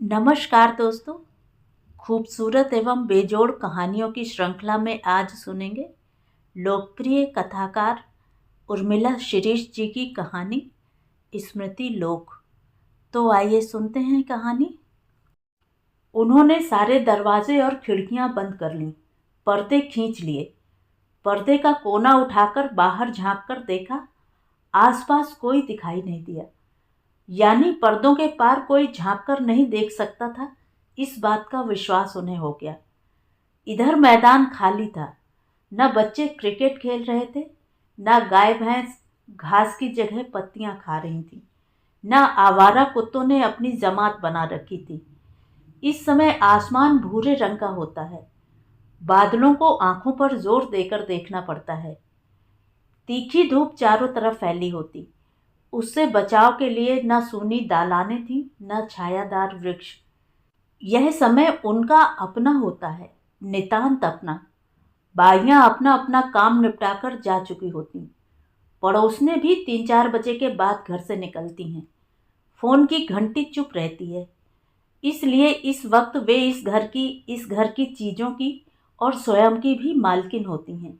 नमस्कार दोस्तों। खूबसूरत एवं बेजोड़ कहानियों की श्रृंखला में आज सुनेंगे लोकप्रिय कथाकार उर्मिला शिरीष जी की कहानी स्मृति लोक। तो आइए सुनते हैं कहानी। उन्होंने सारे दरवाजे और खिड़कियां बंद कर लीं, पर्दे खींच लिए। पर्दे का कोना उठाकर बाहर झांक कर देखा, आसपास कोई दिखाई नहीं दिया। यानी पर्दों के पार कोई झांक कर नहीं देख सकता था, इस बात का विश्वास उन्हें हो गया। इधर मैदान खाली था। न बच्चे क्रिकेट खेल रहे थे, न गाय भैंस घास की जगह पत्तियां खा रही थी, न आवारा कुत्तों ने अपनी जमात बना रखी थी। इस समय आसमान भूरे रंग का होता है। बादलों को आंखों पर जोर देकर देखना पड़ता है। तीखी धूप चारों तरफ फैली होती। उससे बचाव के लिए न सूनी दालानें थी, न छायादार वृक्ष। यह समय उनका अपना होता है, नितांत अपना। बाइयां अपना अपना काम निपटाकर जा चुकी होती। पड़ोसने भी 3-4 बजे के बाद घर से निकलती हैं। फोन की घंटी चुप रहती है। इसलिए इस वक्त वे इस घर की चीजों की और स्वयं की भी मालकिन होती हैं।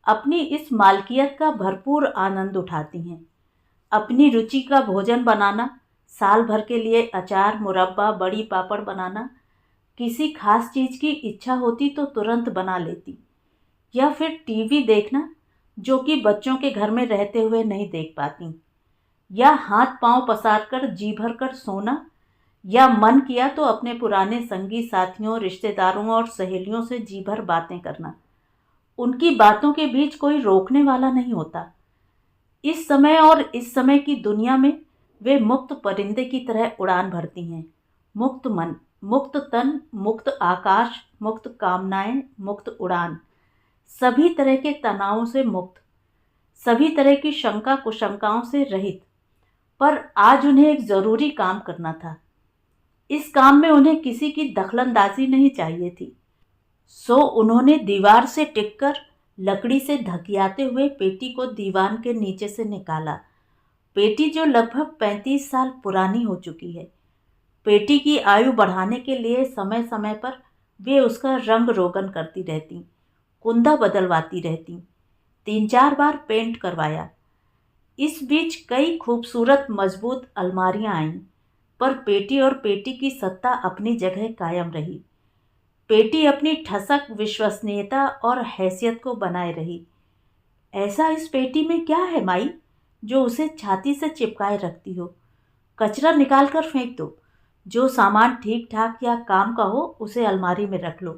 अपनी इस मालकियत का भरपूर आनंद उठाती हैं। अपनी रुचि का भोजन बनाना, साल भर के लिए अचार, मुरब्बा, बड़ी पापड़ बनाना, किसी खास चीज की इच्छा होती तो तुरंत बना लेती। या फिर टीवी देखना, जो कि बच्चों के घर में रहते हुए नहीं देख पाती। या हाथ पांव पसार कर जी भर कर सोना, या मन किया तो अपने पुराने संगी साथियों, रिश्तेदारों और सहेलियों से जी भर बातें करना। उनकी बातों के बीच कोई रोकने वाला नहीं होता। इस समय और इस समय की दुनिया में वे मुक्त परिंदे की तरह उड़ान भरती हैं। मुक्त मन, मुक्त तन, मुक्त आकाश, मुक्त कामनाएं, मुक्त उड़ान। सभी तरह के तनावों से मुक्त, सभी तरह की शंका कुशंकाओं से रहित। पर आज उन्हें एक जरूरी काम करना था। इस काम में उन्हें किसी की दखलंदाजी नहीं चाहिए थी। सो उन्होंने दीवार से टिककर लकड़ी से धकियाते हुए पेटी को दीवान के नीचे से निकाला। पेटी जो लगभग 35 साल पुरानी हो चुकी है। पेटी की आयु बढ़ाने के लिए समय समय पर वे उसका रंग रोगन करती रहती, कुंदा बदलवाती रहती। 3-4 बार पेंट करवाया। इस बीच कई खूबसूरत मजबूत अलमारियां आईं, पर पेटी और पेटी की सत्ता अपनी जगह कायम रही। पेटी अपनी ठसक, विश्वसनीयता और हैसियत को बनाए रही। ऐसा इस पेटी में क्या है माई, जो उसे छाती से चिपकाए रखती हो? कचरा निकाल कर फेंक दो। जो सामान ठीक ठाक या काम का हो उसे अलमारी में रख लो।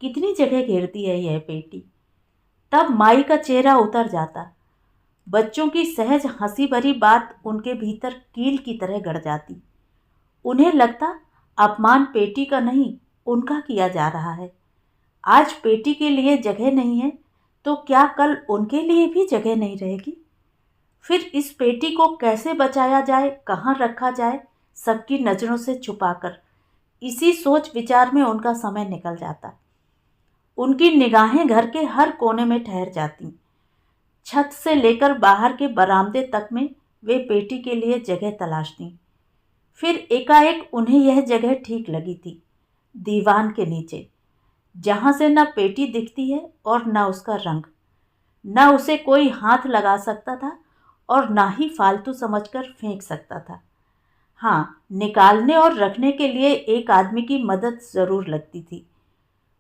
कितनी जगह घेरती है यह पेटी। तब माई का चेहरा उतर जाता। बच्चों की सहज हंसी भरी बात उनके भीतर कील की तरह गड़ जाती। उन्हें लगता अपमान पेटी का नहीं, उनका किया जा रहा है। आज पेटी के लिए जगह नहीं है तो क्या कल उनके लिए भी जगह नहीं रहेगी? फिर इस पेटी को कैसे बचाया जाए, कहाँ रखा जाए, सबकी नजरों से छुपाकर। इसी सोच विचार में उनका समय निकल जाता। उनकी निगाहें घर के हर कोने में ठहर जाती। छत से लेकर बाहर के बरामदे तक में वे पेटी के लिए जगह तलाशती। फिर एकाएक उन्हें यह जगह ठीक लगी थी, दीवान के नीचे, जहां से न पेटी दिखती है और न उसका रंग। न उसे कोई हाथ लगा सकता था और ना ही फालतू समझकर फेंक सकता था। हाँ, निकालने और रखने के लिए एक आदमी की मदद जरूर लगती थी।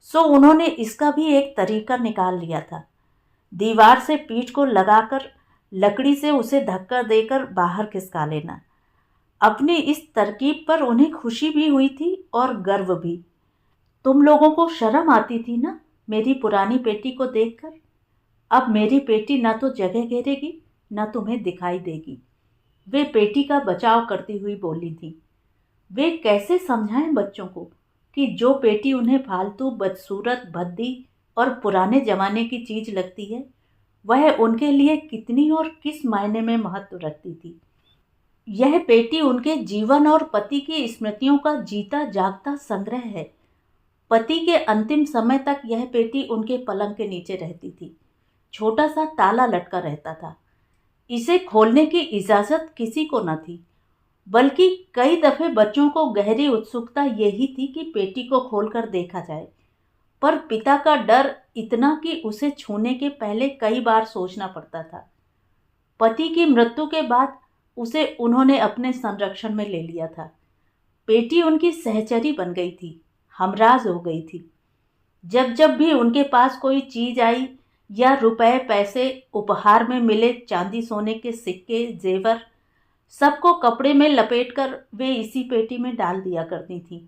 सो उन्होंने इसका भी एक तरीका निकाल लिया था। दीवार से पीठ को लगाकर लकड़ी से उसे धक्का देकर बाहर खिसका लेना। अपनी इस तरकीब पर उन्हें खुशी भी हुई थी और गर्व भी। तुम लोगों को शर्म आती थी ना मेरी पुरानी पेटी को देखकर। अब मेरी पेटी ना तो जगह घेरेगी, ना तुम्हें दिखाई देगी। वे पेटी का बचाव करती हुई बोली थी। वे कैसे समझाएं बच्चों को कि जो पेटी उन्हें फालतू, बदसूरत, भद्दी और पुराने जमाने की चीज लगती है, वह उनके लिए कितनी और किस मायने में महत्व रखती थी। यह पेटी उनके जीवन और पति की स्मृतियों का जीता जागता संग्रह है। पति के अंतिम समय तक यह पेटी उनके पलंग के नीचे रहती थी। छोटा सा ताला लटका रहता था। इसे खोलने की इजाजत किसी को न थी। बल्कि कई दफे बच्चों को गहरी उत्सुकता यही थी कि पेटी को खोलकर देखा जाए। पर पिता का डर इतना कि उसे छूने के पहले कई बार सोचना पड़ता था। पति की मृत्यु के बाद उसे उन्होंने अपने संरक्षण में ले लिया था। पेटी उनकी सहचरी बन गई थी, हमराज हो गई थी। जब जब भी उनके पास कोई चीज आई या रुपए पैसे उपहार में मिले, चांदी सोने के सिक्के जेवर, सबको कपड़े में लपेटकर वे इसी पेटी में डाल दिया करती थी।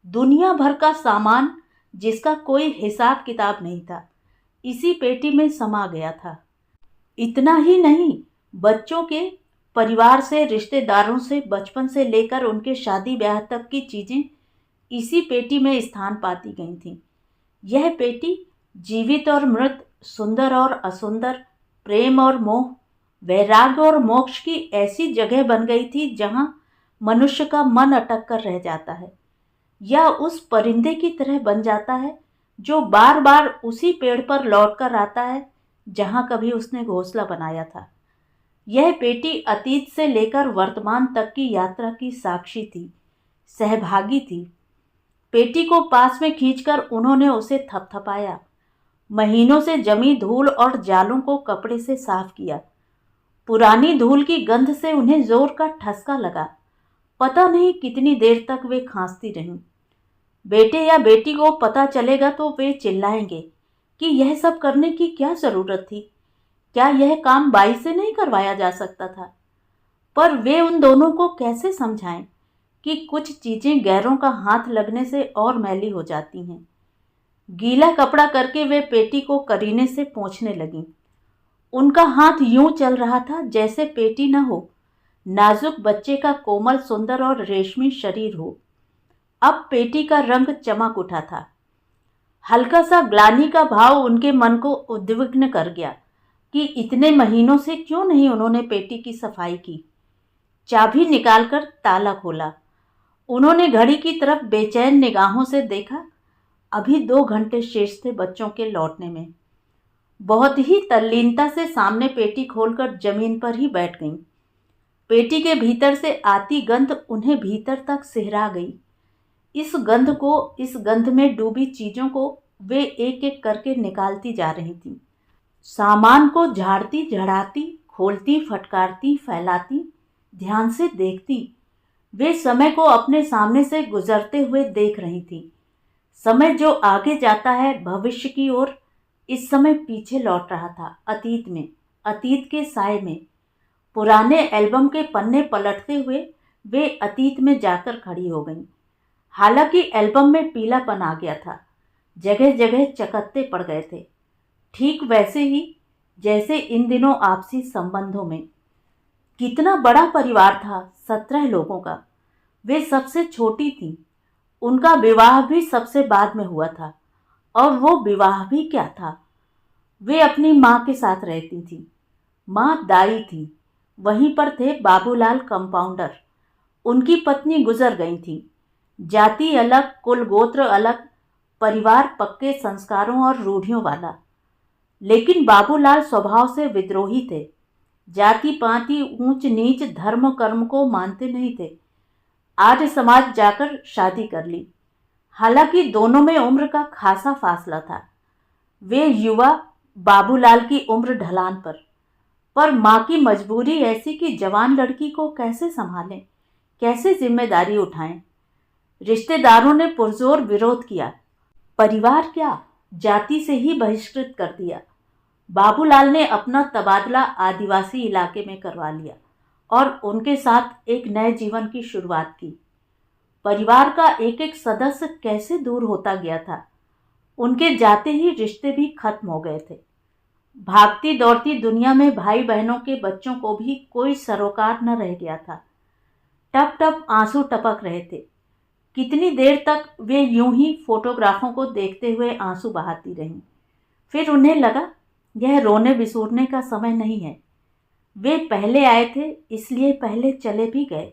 दुनिया भर का सामान जिसका कोई हिसाब किताब नहीं था, इसी पेटी में समा गया था। इतना ही नहीं, बच्चों के परिवार से, रिश्तेदारों से, बचपन से लेकर उनके शादी ब्याह तक की चीजें इसी पेटी में स्थान पाती गई थीं। यह पेटी जीवित और मृत, सुंदर और असुंदर, प्रेम और मोह, वैराग्य और मोक्ष की ऐसी जगह बन गई थी जहां मनुष्य का मन अटक कर रह जाता है, या उस परिंदे की तरह बन जाता है जो बार बार उसी पेड़ पर लौटकर आता है जहां कभी उसने घोंसला बनाया था। यह पेटी अतीत से लेकर वर्तमान तक की यात्रा की साक्षी थी, सहभागी थी। पेटी को पास में खींचकर उन्होंने उसे थपथपाया, महीनों से जमी धूल और जालों को कपड़े से साफ किया। पुरानी धूल की गंध से उन्हें जोर का ठसका लगा। पता नहीं कितनी देर तक वे खांसती रहीं। बेटे या बेटी को पता चलेगा तो वे चिल्लाएंगे कि यह सब करने की क्या जरूरत थी, क्या यह काम बाई से नहीं करवाया जा सकता था। पर वे उन दोनों को कैसे समझाएं कि कुछ चीजें गैरों का हाथ लगने से और मैली हो जाती हैं। गीला कपड़ा करके वे पेटी को करीने से पोंछने लगीं। उनका हाथ यूं चल रहा था जैसे पेटी न हो, नाजुक बच्चे का कोमल, सुंदर और रेशमी शरीर हो। अब पेटी का रंग चमक उठा था। हल्का सा ग्लानि का भाव उनके मन को उद्विग्न कर गया कि इतने महीनों से क्यों नहीं उन्होंने पेटी की सफाई की। चाबी निकालकर ताला खोला। उन्होंने घड़ी की तरफ बेचैन निगाहों से देखा। अभी 2 घंटे शेष थे बच्चों के लौटने में। बहुत ही तल्लीनता से सामने पेटी खोलकर जमीन पर ही बैठ गईं। पेटी के भीतर से आती गंध उन्हें भीतर तक सिहरा गई। इस गंध में डूबी चीजों को वे एक एक करके निकालती जा रही थीं। सामान को झाड़ती, झड़ाती, खोलती, फटकारती, फैलाती, ध्यान से देखती। वे समय को अपने सामने से गुजरते हुए देख रही थी। समय जो आगे जाता है भविष्य की ओर, इस समय पीछे लौट रहा था, अतीत में, अतीत के साए में। पुराने एल्बम के पन्ने पलटते हुए वे अतीत में जाकर खड़ी हो गईं। हालांकि एल्बम में पीलापन आ गया था, जगह जगह चकत्ते पड़ गए थे, ठीक वैसे ही जैसे इन दिनों आपसी संबंधों में। कितना बड़ा परिवार था, 17 लोगों का। वे सबसे छोटी थीं। उनका विवाह भी सबसे बाद में हुआ था। और वो विवाह भी क्या था। वे अपनी माँ के साथ रहती थीं। माँ दाई थी। वहीं पर थे बाबूलाल कंपाउंडर। उनकी पत्नी गुजर गई थी। जाति अलग, कुल गोत्र अलग, परिवार पक्के संस्कारों और रूढ़ियों वाला। लेकिन बाबूलाल स्वभाव से विद्रोही थे। जाति पाति, ऊंच नीच, धर्म कर्म को मानते नहीं थे। आर्य समाज जाकर शादी कर ली। हालांकि दोनों में उम्र का खासा फासला था। वे युवा, बाबूलाल की उम्र ढलान पर माँ की मजबूरी ऐसी कि जवान लड़की को कैसे संभालें, कैसे जिम्मेदारी उठाएं। रिश्तेदारों ने पुरजोर विरोध किया। परिवार क्या, जाति से ही बहिष्कृत कर दिया। बाबूलाल ने अपना तबादला आदिवासी इलाके में करवा लिया और उनके साथ एक नए जीवन की शुरुआत की। परिवार का एक एक सदस्य कैसे दूर होता गया था। उनके जाते ही रिश्ते भी खत्म हो गए थे। भागती दौड़ती दुनिया में भाई बहनों के बच्चों को भी कोई सरोकार न रह गया था। टप टप आंसू टपक रहे थे। कितनी देर तक वे यूं ही फोटोग्राफों को देखते हुए आंसू बहाती रहीं। फिर उन्हें लगा यह रोने बिसूरने का समय नहीं है। वे पहले आए थे, इसलिए पहले चले भी गए।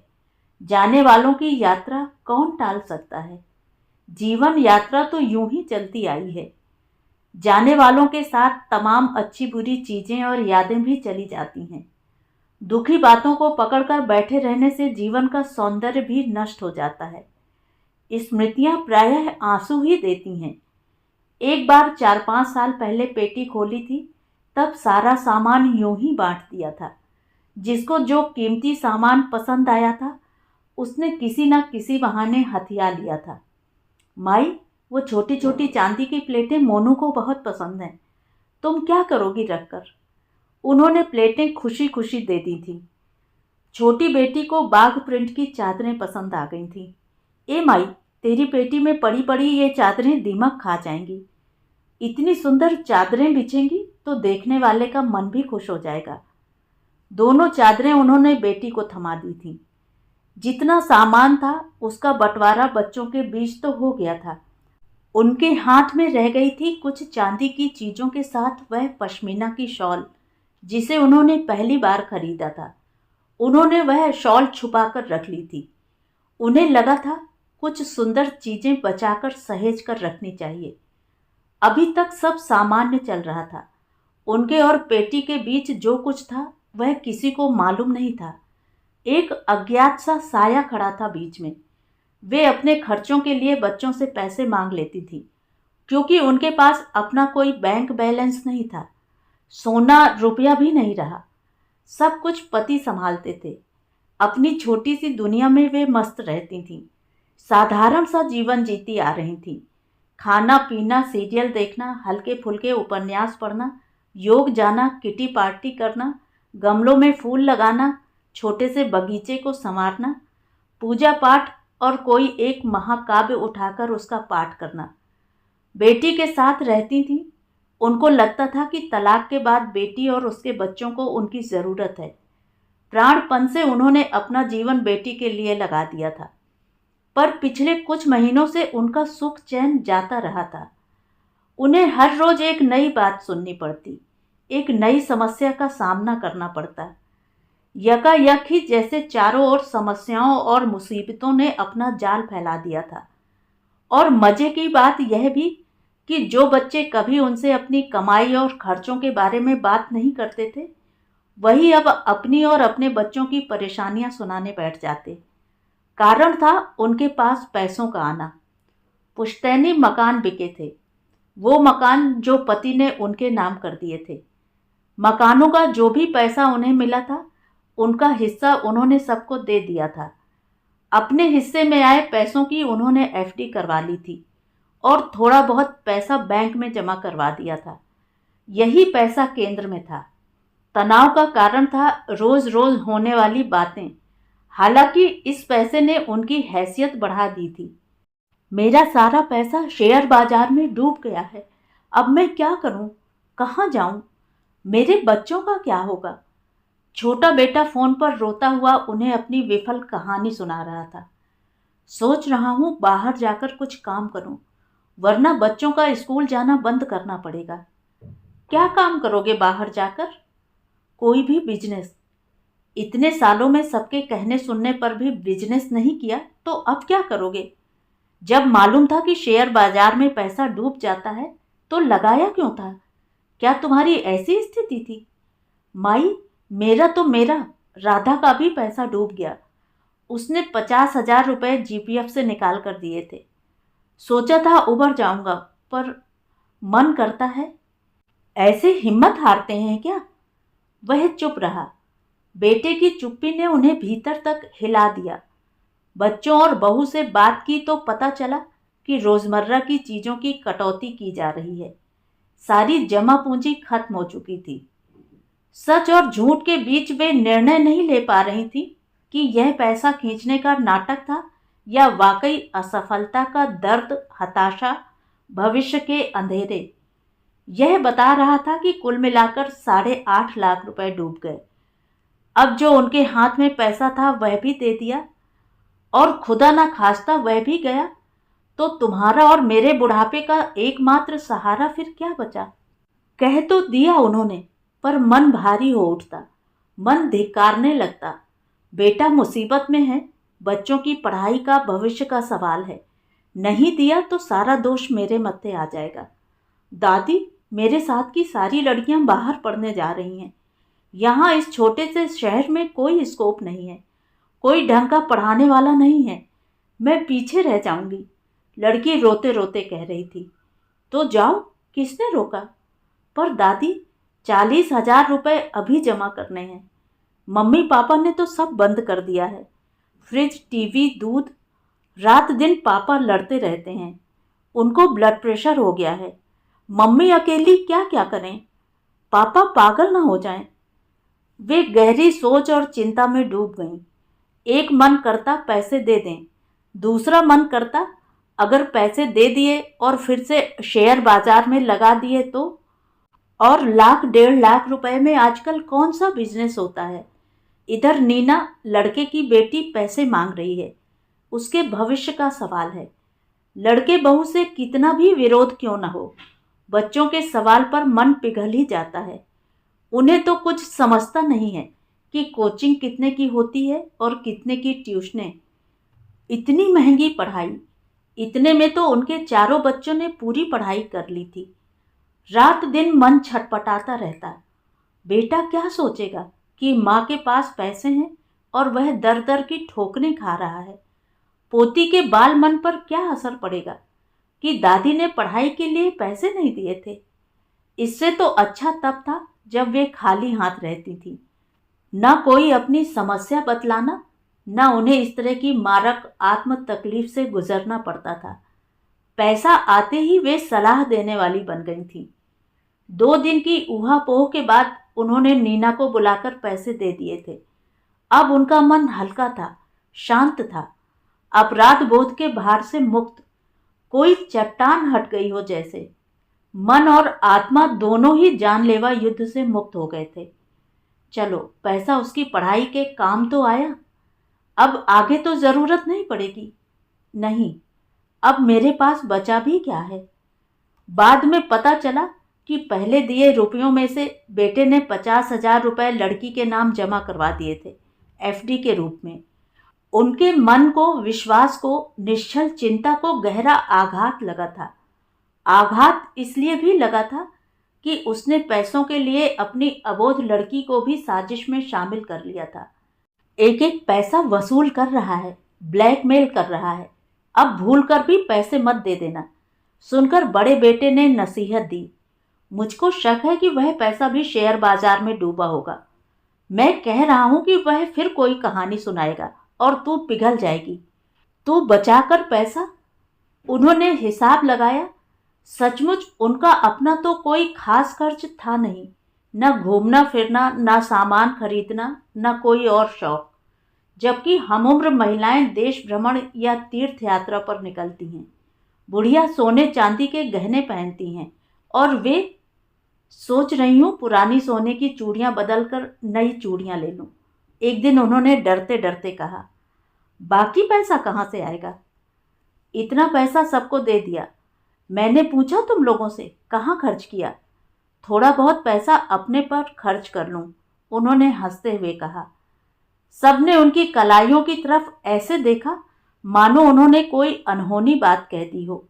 जाने वालों की यात्रा कौन टाल सकता है। जीवन यात्रा तो यूं ही चलती आई है। जाने वालों के साथ तमाम अच्छी बुरी चीजें और यादें भी चली जाती हैं। दुखी बातों को पकड़कर बैठे रहने से जीवन का सौंदर्य भी नष्ट हो जाता है। स्मृतियां प्रायः आंसू ही देती हैं। एक बार 4-5 साल पहले पेटी खोली थी, तब सारा सामान यूं ही बांट दिया था। जिसको जो कीमती सामान पसंद आया था, उसने किसी न किसी बहाने हथिया लिया था। माई, वो छोटी छोटी चांदी की प्लेटें मोनू को बहुत पसंद हैं। तुम क्या करोगी रखकर? उन्होंने प्लेटें खुशी खुशी दे दी थी। छोटी बेटी को बाघ प्रिंट की चादरें पसंद आ गई थी। ए माई, तेरी पेटी में पड़ी पड़ी ये चादरें दीमक खा जाएंगी। इतनी सुंदर चादरें बिछेंगी तो देखने वाले का मन भी खुश हो जाएगा। दोनों चादरें उन्होंने बेटी को थमा दी थी। जितना सामान था उसका बंटवारा बच्चों के बीच तो हो गया था। उनके हाथ में रह गई थी कुछ चांदी की चीजों के साथ वह पश्मीना की शॉल, जिसे उन्होंने पहली बार खरीदा था। उन्होंने वह शॉल छुपाकर रख ली थी। उन्हें लगा था कुछ सुंदर चीजें बचाकर सहेज कर रखनी चाहिए। अभी तक सब सामान्य चल रहा था। उनके और पेटी के बीच जो कुछ था वह किसी को मालूम नहीं था। एक अज्ञात सा साया खड़ा था बीच में। वे अपने खर्चों के लिए बच्चों से पैसे मांग लेती थी, क्योंकि उनके पास अपना कोई बैंक बैलेंस नहीं था। सोना रुपया भी नहीं रहा। सब कुछ पति संभालते थे। अपनी छोटी सी दुनिया में वे मस्त रहती थीं। साधारण सा जीवन जीती आ रही थीं। खाना पीना, सीरियल देखना, हल्के फुल्के उपन्यास पढ़ना, योग जाना, किटी पार्टी करना, गमलों में फूल लगाना, छोटे से बगीचे को संवारना, पूजा पाठ और कोई एक महाकाव्य उठाकर उसका पाठ करना। बेटी के साथ रहती थी। उनको लगता था कि तलाक के बाद बेटी और उसके बच्चों को उनकी ज़रूरत है। प्राणपण से उन्होंने अपना जीवन बेटी के लिए लगा दिया था। पर पिछले कुछ महीनों से उनका सुख चैन जाता रहा था। उन्हें हर रोज एक नई बात सुननी पड़ती, एक नई समस्या का सामना करना पड़ता। यकायक ही जैसे चारों ओर समस्याओं और मुसीबतों ने अपना जाल फैला दिया था। और मजे की बात यह भी कि जो बच्चे कभी उनसे अपनी कमाई और खर्चों के बारे में बात नहीं करते थे, वही अब अपनी और अपने बच्चों की परेशानियां सुनाने बैठ जाते। कारण था उनके पास पैसों का आना। पुश्तैनी मकान बिके थे, वो मकान जो पति ने उनके नाम कर दिए थे। मकानों का जो भी पैसा उन्हें मिला था, उनका हिस्सा उन्होंने सबको दे दिया था। अपने हिस्से में आए पैसों की उन्होंने एफडी करवा ली थी और थोड़ा बहुत पैसा बैंक में जमा करवा दिया था। यही पैसा केंद्र में था। तनाव का कारण था रोज रोज होने वाली बातें। हालांकि इस पैसे ने उनकी हैसियत बढ़ा दी थी। मेरा सारा पैसा शेयर बाजार में डूब गया है। अब मैं क्या करूं? कहाँ जाऊं? मेरे बच्चों का क्या होगा? छोटा बेटा फोन पर रोता हुआ उन्हें अपनी विफल कहानी सुना रहा था। सोच रहा हूं बाहर जाकर कुछ काम करूं, वरना बच्चों का स्कूल जाना बंद करना पड़ेगा। क्या काम करोगे बाहर जाकर? कोई भी बिजनेस। इतने सालों में सबके कहने सुनने पर भी बिजनेस नहीं किया तो अब क्या करोगे? जब मालूम था कि शेयर बाजार में पैसा डूब जाता है तो लगाया क्यों था? क्या तुम्हारी ऐसी स्थिति थी? माई, मेरा राधा का भी पैसा डूब गया। उसने 50,000 रुपए जीपीएफ से निकाल कर दिए थे। सोचा था उबर जाऊंगा, पर मन करता है। ऐसे हिम्मत हारते हैं क्या? वह चुप रहा। बेटे की चुप्पी ने उन्हें भीतर तक हिला दिया। बच्चों और बहू से बात की तो पता चला कि रोजमर्रा की चीजों की कटौती की जा रही है। सारी जमा पूंजी खत्म हो चुकी थी। सच और झूठ के बीच वे निर्णय नहीं ले पा रही थी कि यह पैसा खींचने का नाटक था या वाकई असफलता का दर्द, हताशा, भविष्य के अंधेरे। यह बता रहा था कि कुल मिलाकर 8.5 लाख रुपए डूब गए। अब जो उनके हाथ में पैसा था वह भी दे दिया और खुदा ना खास्ता वह भी गया, तो तुम्हारा और मेरे बुढ़ापे का एकमात्र सहारा फिर क्या बचा? कह तो दिया उन्होंने, पर मन भारी हो उठता, मन धिक्कारने लगता। बेटा मुसीबत में है, बच्चों की पढ़ाई का, भविष्य का सवाल है। नहीं दिया तो सारा दोष मेरे मत्थे आ जाएगा। दादी, मेरे साथ की सारी लड़कियां बाहर पढ़ने जा रही हैं। यहाँ इस छोटे से शहर में कोई स्कोप नहीं है, कोई ढंग का पढ़ाने वाला नहीं है, मैं पीछे रह जाऊंगी, लड़की रोते रोते कह रही थी। तो जाओ, किसने रोका? पर दादी, 40,000 रुपये अभी जमा करने हैं। मम्मी पापा ने तो सब बंद कर दिया है, फ्रिज, टीवी, दूध। रात दिन पापा लड़ते रहते हैं, उनको ब्लड प्रेशर हो गया है। मम्मी अकेली क्या क्या करें, पापा पागल ना हो जाएं। वे गहरी सोच और चिंता में डूब गईं। एक मन करता पैसे दे दें, दूसरा मन करता अगर पैसे दे दिए और फिर से शेयर बाजार में लगा दिए तो। और लाख 1.5 लाख रुपए में आजकल कौन सा बिजनेस होता है। इधर नीना, लड़के की बेटी, पैसे मांग रही है, उसके भविष्य का सवाल है। लड़के बहू से कितना भी विरोध क्यों न हो, बच्चों के सवाल पर मन पिघल ही जाता है। उन्हें तो कुछ समझता नहीं है कि कोचिंग कितने की होती है और कितने की ट्यूशनें। इतनी महंगी पढ़ाई, इतने में तो उनके चारों बच्चों ने पूरी पढ़ाई कर ली थी। रात दिन मन छटपटाता रहता। बेटा क्या सोचेगा कि माँ के पास पैसे हैं और वह दर दर की ठोकरें खा रहा है। पोती के बाल मन पर क्या असर पड़ेगा कि दादी ने पढ़ाई के लिए पैसे नहीं दिए थे। इससे तो अच्छा तब था जब वे खाली हाथ रहती थी, न कोई अपनी समस्या बतलाना, न उन्हें इस तरह की मारक आत्म तकलीफ से गुजरना पड़ता था। पैसा आते ही वे सलाह देने वाली बन गई थी। 2 दिन की ऊहापोह के बाद उन्होंने नीना को बुलाकर पैसे दे दिए थे। अब उनका मन हल्का था, शांत था, अपराध बोध के भार से मुक्त, कोई चट्टान हट गई हो जैसे। मन और आत्मा दोनों ही जानलेवा युद्ध से मुक्त हो गए थे। चलो, पैसा उसकी पढ़ाई के काम तो आया, अब आगे तो जरूरत नहीं पड़ेगी। नहीं, अब मेरे पास बचा भी क्या है। बाद में पता चला कि पहले दिए रुपयों में से बेटे ने 50,000 रुपये लड़की के नाम जमा करवा दिए थे, एफडी के रूप में। उनके मन को, विश्वास को, निश्चल चिंता को गहरा आघात लगा था। आघात इसलिए भी लगा था कि उसने पैसों के लिए अपनी अबोध लड़की को भी साजिश में शामिल कर लिया था। एक एक पैसा वसूल कर रहा है, ब्लैकमेल कर रहा है। अब भूल कर भी पैसे मत दे देना, सुनकर बड़े बेटे ने नसीहत दी। मुझको शक है कि वह पैसा भी शेयर बाजार में डूबा होगा। मैं कह रहा हूं कि वह फिर कोई कहानी सुनाएगा और तू पिघल जाएगी। तू बचा कर पैसा। उन्होंने हिसाब लगाया। सचमुच उनका अपना तो कोई खास खर्च था नहीं, न घूमना फिरना, न सामान खरीदना, न कोई और शौक। जबकि हमउम्र महिलाएं देश भ्रमण या तीर्थ यात्रा पर निकलती हैं। बुढ़िया सोने चांदी के गहने पहनती हैं और वे, सोच रही हूँ पुरानी सोने की चूड़ियाँ बदलकर नई चूड़ियाँ ले लूँ। एक दिन उन्होंने डरते डरते कहा, बाकी पैसा कहाँ से आएगा? इतना पैसा सबको दे दिया। मैंने पूछा तुम लोगों से कहाँ खर्च किया? थोड़ा बहुत पैसा अपने पर खर्च कर लूँ, उन्होंने हंसते हुए कहा। सबने उनकी कलाइयों की तरफ ऐसे देखा मानो उन्होंने कोई अनहोनी बात कह दी हो।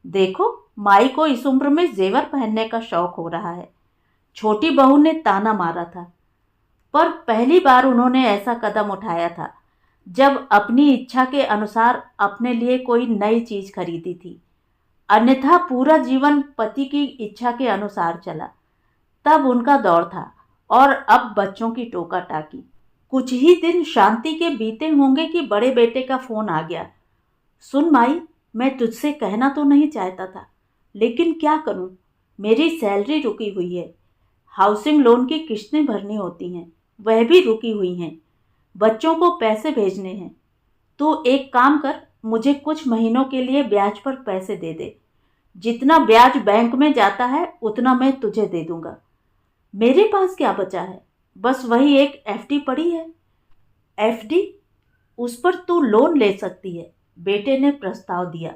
देखो, माई को इस उम्र में जेवर पहनने का शौक हो रहा है, छोटी बहू ने ताना मारा था। पर पहली बार उन्होंने ऐसा कदम उठाया था जब अपनी इच्छा के अनुसार अपने लिए कोई नई चीज खरीदी थी। अन्यथा पूरा जीवन पति की इच्छा के अनुसार चला। तब उनका दौर था और अब बच्चों की टोका टाकी। कुछ ही दिन शांति के बीते होंगे कि बड़े बेटे का फोन आ गया। सुन माई, मैं तुझसे कहना तो नहीं चाहता था, लेकिन क्या करूं, मेरी सैलरी रुकी हुई है। हाउसिंग लोन की किस्तें भरनी होती हैं, वह भी रुकी हुई हैं। बच्चों को पैसे भेजने हैं। तू एक काम कर, मुझे कुछ महीनों के लिए ब्याज पर पैसे दे दे। जितना ब्याज बैंक में जाता है उतना मैं तुझे दे दूंगा। मेरे पास क्या बचा है, बस वही एक एफडी पड़ी है। एफडी? उस पर तू लोन ले सकती है, बेटे ने प्रस्ताव दिया।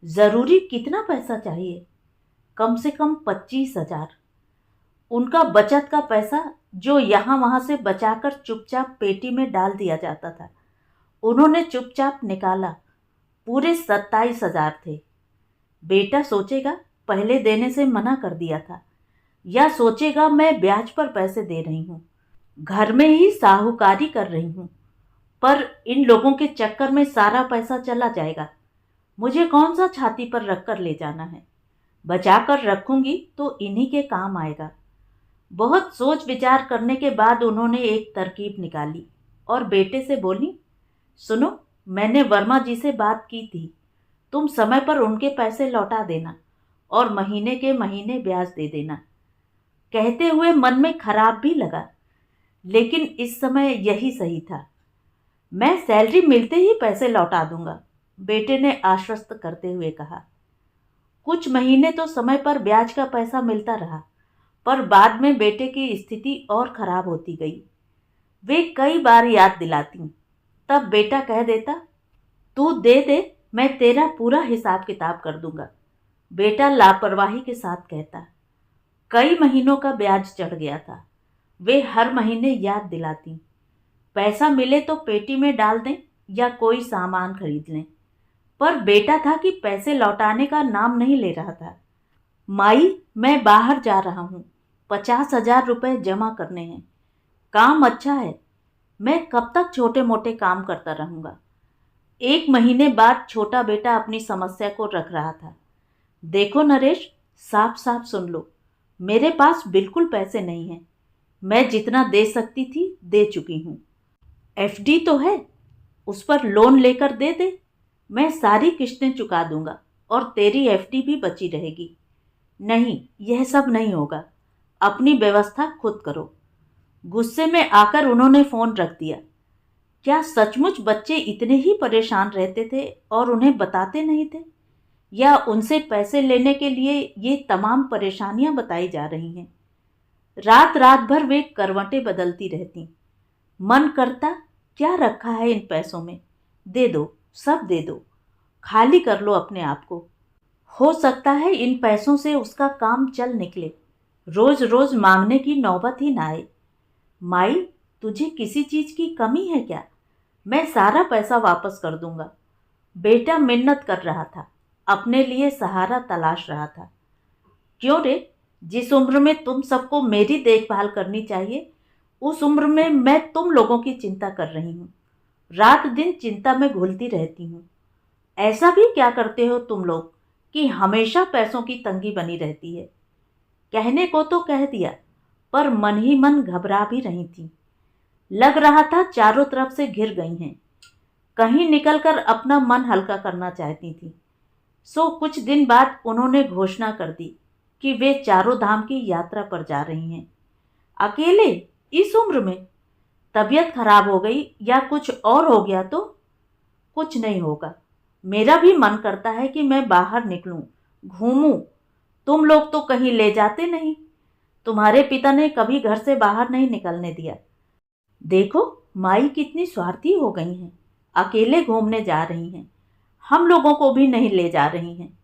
जरूरी कितना पैसा चाहिए? कम से कम 25,000। उनका बचत का पैसा जो यहाँ वहाँ से बचाकर चुपचाप पेटी में डाल दिया जाता था, उन्होंने चुपचाप निकाला। पूरे 27,000 थे। बेटा सोचेगा पहले देने से मना कर दिया था, या सोचेगा मैं ब्याज पर पैसे दे रही हूँ, घर में ही साहूकारी कर रही हूँ, पर इन लोगों के चक्कर में सारा पैसा चला जाएगा। मुझे कौन सा छाती पर रख कर ले जाना है? बचा कर रखूंगी तो इन्हीं के काम आएगा। बहुत सोच विचार करने के बाद उन्होंने एक तरकीब निकाली और बेटे से बोली, सुनो, मैंने वर्मा जी से बात की थी, तुम समय पर उनके पैसे लौटा देना और महीने के महीने ब्याज दे देना। कहते हुए मन में खराब भी लगा, लेकिन इस समय यही सही था। मैं सैलरी मिलते ही पैसे लौटा दूंगा, बेटे ने आश्वस्त करते हुए कहा। कुछ महीने तो समय पर ब्याज का पैसा मिलता रहा, पर बाद में बेटे की स्थिति और खराब होती गई। वे कई बार याद दिलाती, तब बेटा कह देता, तू दे दे, मैं तेरा पूरा हिसाब किताब कर दूंगा। बेटा लापरवाही के साथ कहता। कई महीनों का ब्याज चढ़ गया था। वे हर महीने याद दिलाती, पैसा मिले तो पेटी में डाल दें या कोई सामान खरीद लें, पर बेटा था कि पैसे लौटाने का नाम नहीं ले रहा था। माई, मैं बाहर जा रहा हूँ, 50,000 रुपये जमा करने हैं। काम अच्छा है, मैं कब तक छोटे मोटे काम करता रहूँगा। एक महीने बाद छोटा बेटा अपनी समस्या को रख रहा था। देखो नरेश, साफ साफ सुन लो, मेरे पास बिल्कुल पैसे नहीं हैं। मैं जितना दे सकती थी दे चुकी हूँ। एफडी तो है, उस पर लोन लेकर दे दे, मैं सारी किश्तें चुका दूंगा और तेरी एफडी भी बची रहेगी। नहीं, यह सब नहीं होगा, अपनी व्यवस्था खुद करो। गुस्से में आकर उन्होंने फ़ोन रख दिया। क्या सचमुच बच्चे इतने ही परेशान रहते थे और उन्हें बताते नहीं थे, या उनसे पैसे लेने के लिए ये तमाम परेशानियां बताई जा रही हैं? रात रात भर वे करवटें बदलती रहती। मन करता, क्या रखा है इन पैसों में, दे दो, सब दे दो, खाली कर लो अपने आप को। हो सकता है इन पैसों से उसका काम चल निकले, रोज रोज मांगने की नौबत ही ना आए। माई, तुझे किसी चीज की कमी है क्या? मैं सारा पैसा वापस कर दूंगा। बेटा मिन्नत कर रहा था, अपने लिए सहारा तलाश रहा था। क्यों रे, जिस उम्र में तुम सबको मेरी देखभाल करनी चाहिए, उस उम्र में मैं तुम लोगों की चिंता कर रही हूँ। रात दिन चिंता में घुलती रहती हूँ। ऐसा भी क्या करते हो तुम लोग कि हमेशा पैसों की तंगी बनी रहती है? कहने को तो कह दिया, पर मन ही मन घबरा भी रही थी। लग रहा था चारों तरफ से घिर गई हैं। कहीं निकलकर अपना मन हल्का करना चाहती थी। सो कुछ दिन बाद उन्होंने घोषणा कर दी कि वे चारों धाम की यात्रा पर जा रही हैं। अकेले, इस उम्र में? तबीयत खराब हो गई या कुछ और हो गया तो? कुछ नहीं होगा, मेरा भी मन करता है कि मैं बाहर निकलूं, घूमूं। तुम लोग तो कहीं ले जाते नहीं। तुम्हारे पिता ने कभी घर से बाहर नहीं निकलने दिया। देखो, माई कितनी स्वार्थी हो गई हैं, अकेले घूमने जा रही हैं, हम लोगों को भी नहीं ले जा रही हैं।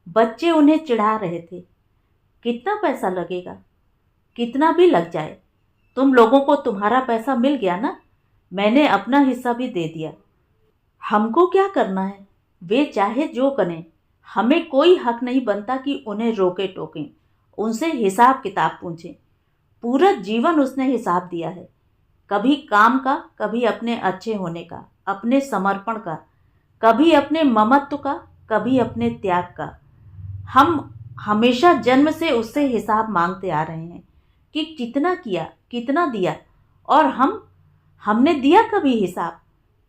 बच्चे उन्हें चिढ़ा रहे थे। कितना पैसा लगेगा? कितना भी लग जाए, तुम लोगों को तुम्हारा पैसा मिल गया ना, मैंने अपना हिस्सा भी दे दिया। हमको क्या करना है? वे चाहे जो करें, हमें कोई हक नहीं बनता कि उन्हें रोके टोकें, उनसे हिसाब किताब पूछें। पूरा जीवन उसने हिसाब दिया है, कभी काम का, कभी अपने अच्छे होने का, अपने समर्पण का, कभी अपने ममत्व का, कभी अपने त्याग का। हम हमेशा जन्म से उससे हिसाब मांगते आ रहे हैं कि कितना किया, कितना दिया, और हमने दिया कभी हिसाब,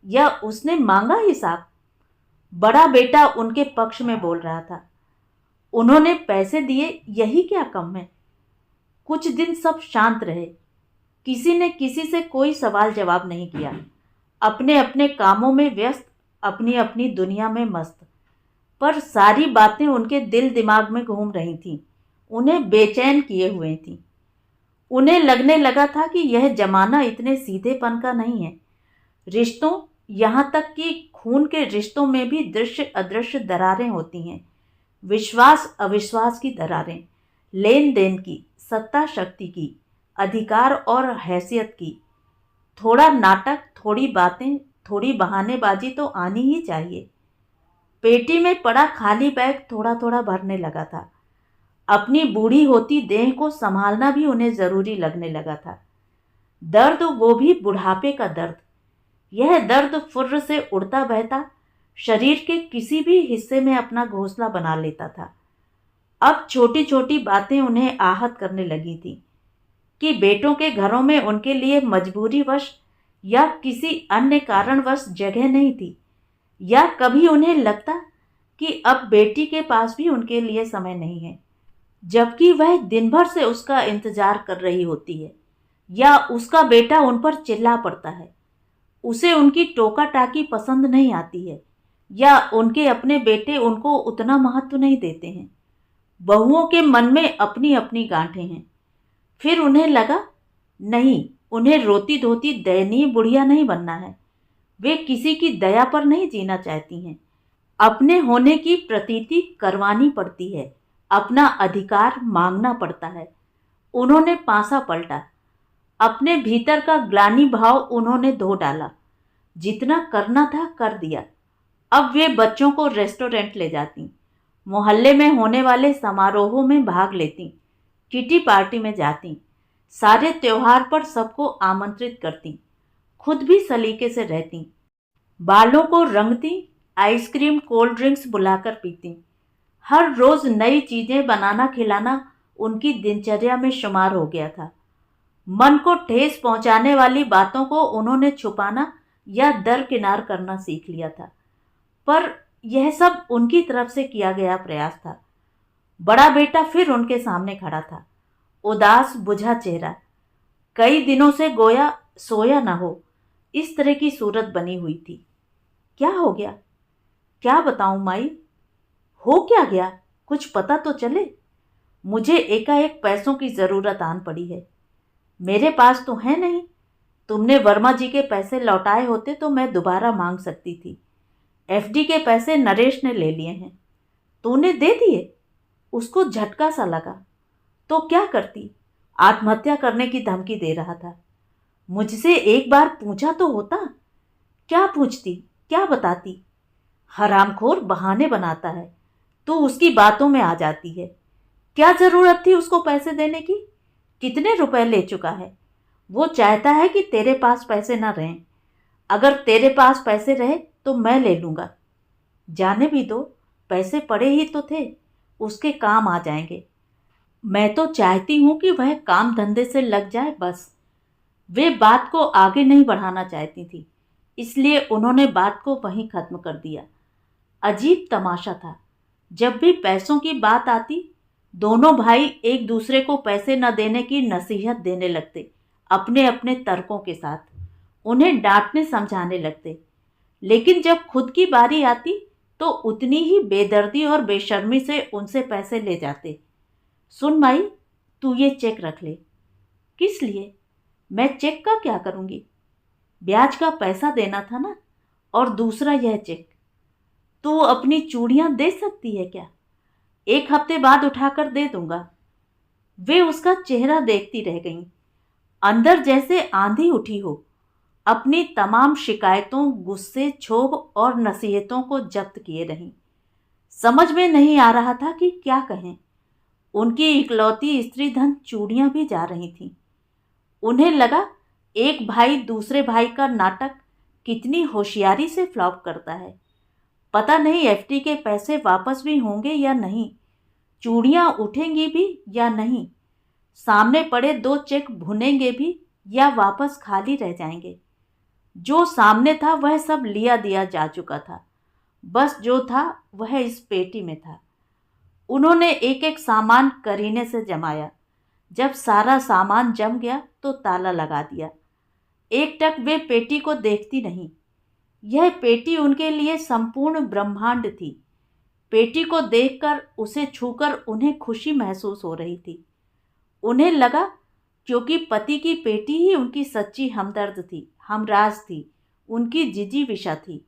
या उसने मांगा हिसाब? बड़ा बेटा उनके पक्ष में बोल रहा था। उन्होंने पैसे दिए, यही क्या कम है? कुछ दिन सब शांत रहे। किसी ने किसी से कोई सवाल जवाब नहीं किया। अपने अपने कामों में व्यस्त, अपनी अपनी दुनिया में मस्त। पर सारी बातें उनके दिल दिमाग में घूम रही थीं, उन्हें बेचैन किए हुए थीं। उन्हें लगने लगा था कि यह जमाना इतने सीधेपन का नहीं है। रिश्तों, यहाँ तक कि खून के रिश्तों में भी दृश्य अदृश्य दरारें होती हैं। विश्वास अविश्वास की दरारें, लेन देन की, सत्ता शक्ति की, अधिकार और हैसियत की। थोड़ा नाटक, थोड़ी बातें, थोड़ी बहानेबाजी तो आनी ही चाहिए। पेटी में पड़ा खाली बैग थोड़ा थोड़ा भरने लगा था। अपनी बूढ़ी होती देह को संभालना भी उन्हें जरूरी लगने लगा था। दर्द, वो भी बुढ़ापे का दर्द। यह दर्द फुर्र से उड़ता बहता शरीर के किसी भी हिस्से में अपना घोंसला बना लेता था। अब छोटी छोटी बातें उन्हें आहत करने लगी थी कि बेटों के घरों में उनके लिए मजबूरीवश या किसी अन्य कारणवश जगह नहीं थी, या कभी उन्हें लगता कि अब बेटी के पास भी उनके लिए समय नहीं है, जबकि वह दिन भर से उसका इंतजार कर रही होती है, या उसका बेटा उन पर चिल्ला पड़ता है। उसे उनकी टोका टाकी पसंद नहीं आती है, या उनके अपने बेटे उनको उतना महत्व नहीं देते हैं। बहुओं के मन में अपनी अपनी गांठें हैं। फिर उन्हें लगा, नहीं, उन्हें रोती धोती दयनीय बुढ़िया नहीं बनना है। वे किसी की दया पर नहीं जीना चाहती हैं। अपने होने की प्रतीति करवानी पड़ती है, अपना अधिकार मांगना पड़ता है। उन्होंने पासा पलटा। अपने भीतर का ग्लानि भाव उन्होंने धो डाला। जितना करना था कर दिया। अब वे बच्चों को रेस्टोरेंट ले जाती, मोहल्ले में होने वाले समारोहों में भाग लेती, किटी पार्टी में जाती, सारे त्योहार पर सबको आमंत्रित करती, खुद भी सलीके से रहती, बालों को रंगती, आइसक्रीम कोल्ड ड्रिंक्स बुलाकर पीती। हर रोज नई चीजें बनाना खिलाना उनकी दिनचर्या में शुमार हो गया था। मन को ठेस पहुंचाने वाली बातों को उन्होंने छुपाना या दरकिनार करना सीख लिया था, पर यह सब उनकी तरफ से किया गया प्रयास था। बड़ा बेटा फिर उनके सामने खड़ा था, उदास बुझा चेहरा, कई दिनों से गोया सोया न हो, इस तरह की सूरत बनी हुई थी। क्या हो गया? क्या बताऊं माई? हो क्या गया? कुछ पता तो चले। मुझे एकाएक पैसों की जरूरत आन पड़ी है। मेरे पास तो है नहीं। तुमने वर्मा जी के पैसे लौटाए होते तो मैं दोबारा मांग सकती थी। एफडी के पैसे नरेश ने ले लिए हैं। तूने दे दिए? उसको झटका सा लगा। तो क्या करती? आत्महत्या करने की धमकी दे रहा था। मुझसे एक बार पूछा तो होता। क्या पूछती, क्या बताती? हरामखोर बहाने बनाता है, तू उसकी बातों में आ जाती है। क्या जरूरत थी उसको पैसे देने की? कितने रुपए ले चुका है? वो चाहता है कि तेरे पास पैसे ना रहें। अगर तेरे पास पैसे रहे तो मैं ले लूँगा। जाने भी दो, पैसे पड़े ही तो थे, उसके काम आ जाएंगे। मैं तो चाहती हूँ कि वह काम धंधे से लग जाए, बस। वे बात को आगे नहीं बढ़ाना चाहती थी, इसलिए उन्होंने बात को वहीं खत्म कर दिया। अजीब तमाशा था, जब भी पैसों की बात आती, दोनों भाई एक दूसरे को पैसे न देने की नसीहत देने लगते, अपने अपने तर्कों के साथ। उन्हें डांटने समझाने लगते, लेकिन जब खुद की बारी आती तो उतनी ही बेदर्दी और बेशर्मी से उनसे पैसे ले जाते। सुन माई, तू ये चेक रख ले। किस लिए? मैं चेक का क्या करूंगी? ब्याज का पैसा देना था ना, और दूसरा यह चेक। तू अपनी चूड़ियां दे सकती है क्या? 1 हफ्ते बाद उठाकर दे दूंगा। वे उसका चेहरा देखती रह गईं। अंदर जैसे आंधी उठी हो। अपनी तमाम शिकायतों, गुस्से, क्षोभ और नसीहतों को जब्त किए रहीं। समझ में नहीं आ रहा था कि क्या कहें। उनकी इकलौती स्त्री धन चूड़ियां भी जा रही थीं। उन्हें लगा, एक भाई दूसरे भाई का नाटक कितनी होशियारी से फ्लॉप करता है। पता नहीं एफडी के पैसे वापस भी होंगे या नहीं, चूड़ियां उठेंगी भी या नहीं, सामने पड़े 2 चेक भुनेंगे भी या वापस खाली रह जाएंगे। जो सामने था वह सब लिया दिया जा चुका था। बस जो था वह इस पेटी में था। उन्होंने एक एक सामान करीने से जमाया। जब सारा सामान जम गया तो ताला लगा दिया। एकटक वे पेटी को देखती नहीं। यह पेटी उनके लिए संपूर्ण ब्रह्मांड थी। पेटी को देखकर, उसे छूकर उन्हें खुशी महसूस हो रही थी। उन्हें लगा, क्योंकि पति की पेटी ही उनकी सच्ची हमदर्द थी, हमराज थी, उनकी जिजीविषा थी।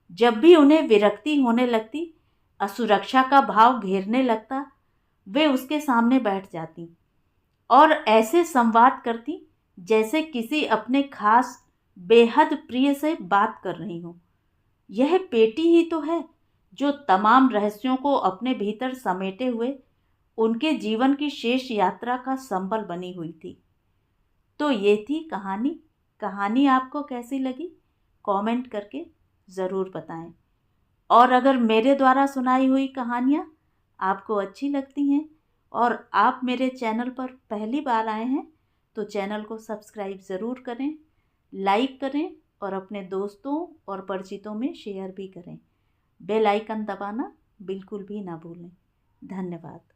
जब भी उन्हें विरक्ति होने लगती, असुरक्षा का भाव घेरने लगता, वे उसके सामने बैठ जाती और ऐसे संवाद करती जैसे किसी अपने खास बेहद प्रिय से बात कर रही हो। यह पेटी ही तो है जो तमाम रहस्यों को अपने भीतर समेटे हुए उनके जीवन की शेष यात्रा का संबल बनी हुई थी। तो ये थी कहानी। कहानी आपको कैसी लगी कमेंट करके ज़रूर बताएं। और अगर मेरे द्वारा सुनाई हुई कहानियाँ आपको अच्छी लगती हैं और आप मेरे चैनल पर पहली बार आए हैं तो चैनल को सब्सक्राइब ज़रूर करें, लाइक करें और अपने दोस्तों और परिचितों में शेयर भी करें। बेल आइकन दबाना बिल्कुल भी ना भूलें। धन्यवाद।